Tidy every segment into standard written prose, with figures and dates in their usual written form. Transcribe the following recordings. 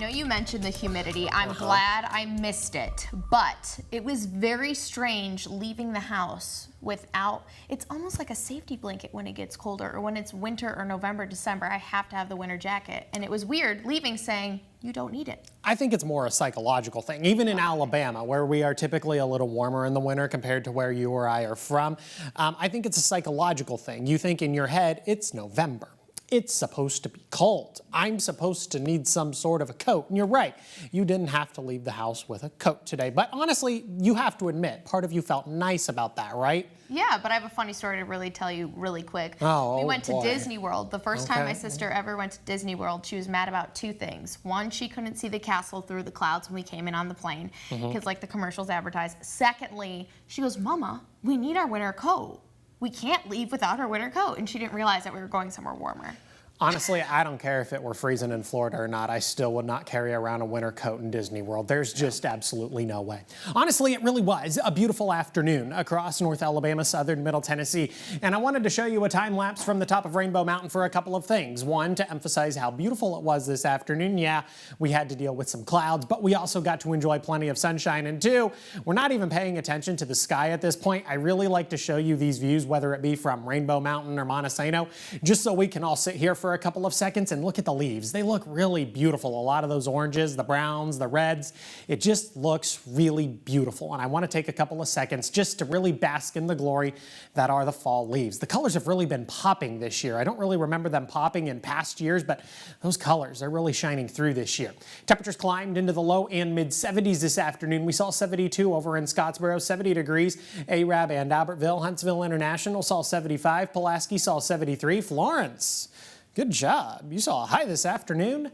know you mentioned the humidity. I'm glad I missed it, but it was very strange leaving the house without, it's almost like a safety blanket when it gets colder, or when it's winter or November, December, I have to have the winter jacket. And it was weird leaving saying, you don't need it. I think it's more a psychological thing. Even in Alabama, where we are typically a little warmer in the winter compared to where you or I are from, I think it's a psychological thing. You think in your head, it's November. It's supposed to be cold. I'm supposed to need some sort of a coat. And you're right, you didn't have to leave the house with a coat today. But honestly, you have to admit, part of you felt nice about that, right? Yeah, but I have a funny story to really tell you really quick. We went to boy. Disney World. The first time my sister ever went to Disney World, she was mad about two things. One, she couldn't see the castle through the clouds when we came in on the plane, because like the commercials advertised. Secondly, she goes, Mama, we need our winter coat. We can't leave without our winter coat. And she didn't realize that we were going somewhere warmer. Honestly, I don't care if it were freezing in Florida or not. I still would not carry around a winter coat in Disney World. There's just absolutely no way. Honestly, it really was a beautiful afternoon across North Alabama, southern Middle Tennessee. And I wanted to show you a time lapse from the top of Rainbow Mountain for a couple of things. One, to emphasize how beautiful it was this afternoon. Yeah, we had to deal with some clouds, but we also got to enjoy plenty of sunshine. And two, we're not even paying attention to the sky at this point. I really like to show you these views, whether it be from Rainbow Mountain or Montesano, just so we can all sit here for a couple of seconds and look at the leaves. They look really beautiful. A lot of those oranges, the browns, the reds, it just looks really beautiful. And I want to take a couple of seconds just to really bask in the glory that are the fall leaves. The colors have really been popping this year. I don't really remember them popping in past years, but those colors are really shining through this year. Temperatures climbed into the low and mid 70s this afternoon. We saw 72 over in Scottsboro, 70 degrees. Arab and Albertville, Huntsville International saw 75. Pulaski saw 73. Florence, good job. You saw a high this afternoon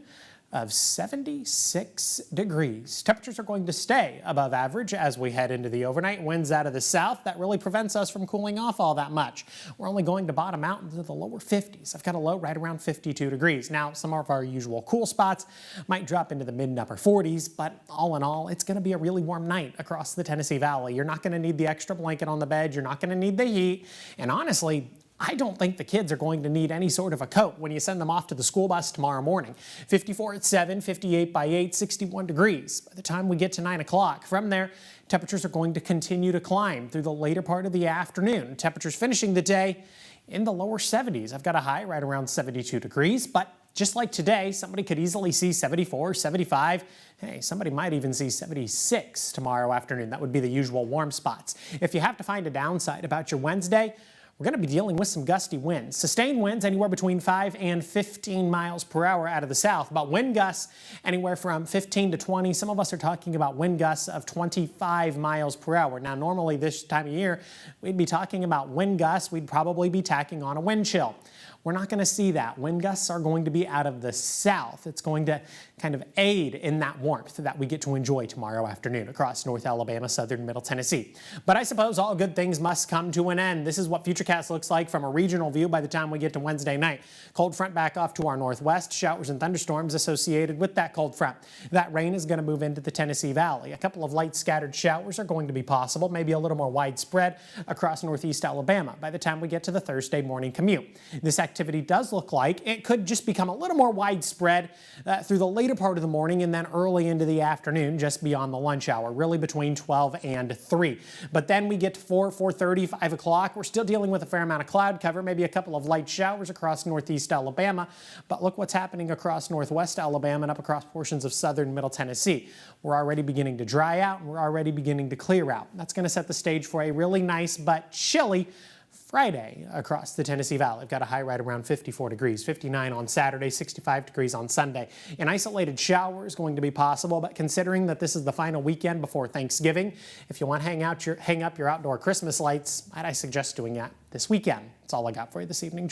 of 76 degrees. Temperatures are going to stay above average as we head into the overnight. Winds out of the south. That really prevents us from cooling off all that much. We're only going to bottom out into the lower 50s. I've got a low right around 52 degrees. Now, some of our usual cool spots might drop into the mid and upper 40s, but all in all, it's going to be a really warm night across the Tennessee Valley. You're not going to need the extra blanket on the bed. You're not going to need the heat. And honestly, I don't think the kids are going to need any sort of a coat when you send them off to the school bus tomorrow morning. 54 at 7, 58 by 8, 61 degrees by the time we get to 9 o'clock. From there, temperatures are going to continue to climb through the later part of the afternoon. Temperatures finishing the day in the lower 70s. I've got a high right around 72 degrees, but just like today, somebody could easily see 74, 75. Hey, somebody might even see 76 tomorrow afternoon. That would be the usual warm spots. If you have to find a downside about your Wednesday, we're going to be dealing with some gusty winds. Sustained winds anywhere between 5 and 15 miles per hour out of the south. About wind gusts anywhere from 15 to 20. Some of us are talking about wind gusts of 25 miles per hour. Now, normally this time of year, we'd be talking about wind gusts. We'd probably be tacking on a wind chill. We're not going to see that. Wind gusts are going to be out of the south. It's going to kind of aid in that warmth that we get to enjoy tomorrow afternoon across North Alabama, southern Middle Tennessee. But I suppose all good things must come to an end. This is what Futurecast looks like from a regional view by the time we get to Wednesday night. Cold front back off to our northwest. Showers and thunderstorms associated with that cold front. That rain is going to move into the Tennessee Valley. A couple of light scattered showers are going to be possible, maybe a little more widespread across northeast Alabama by the time we get to the Thursday morning commute. This activity does look like it could just become a little more widespread through the later part of the morning and then early into the afternoon, just beyond the lunch hour, really between 12 and 3. But then we get to 4, 4:30, 5 o'clock. We're still dealing with a fair amount of cloud cover, maybe a couple of light showers across northeast Alabama. But look what's happening across northwest Alabama and up across portions of southern Middle Tennessee. We're already beginning to dry out and we're already beginning to clear out. That's going to set the stage for a really nice but chilly Friday across the Tennessee Valley. We've got a high right around 54 degrees, 59 on Saturday, 65 degrees on Sunday. An isolated shower is going to be possible, but considering that this is the final weekend before Thanksgiving, if you want to hang up your outdoor Christmas lights, might I suggest doing that this weekend. That's all I got for you this evening.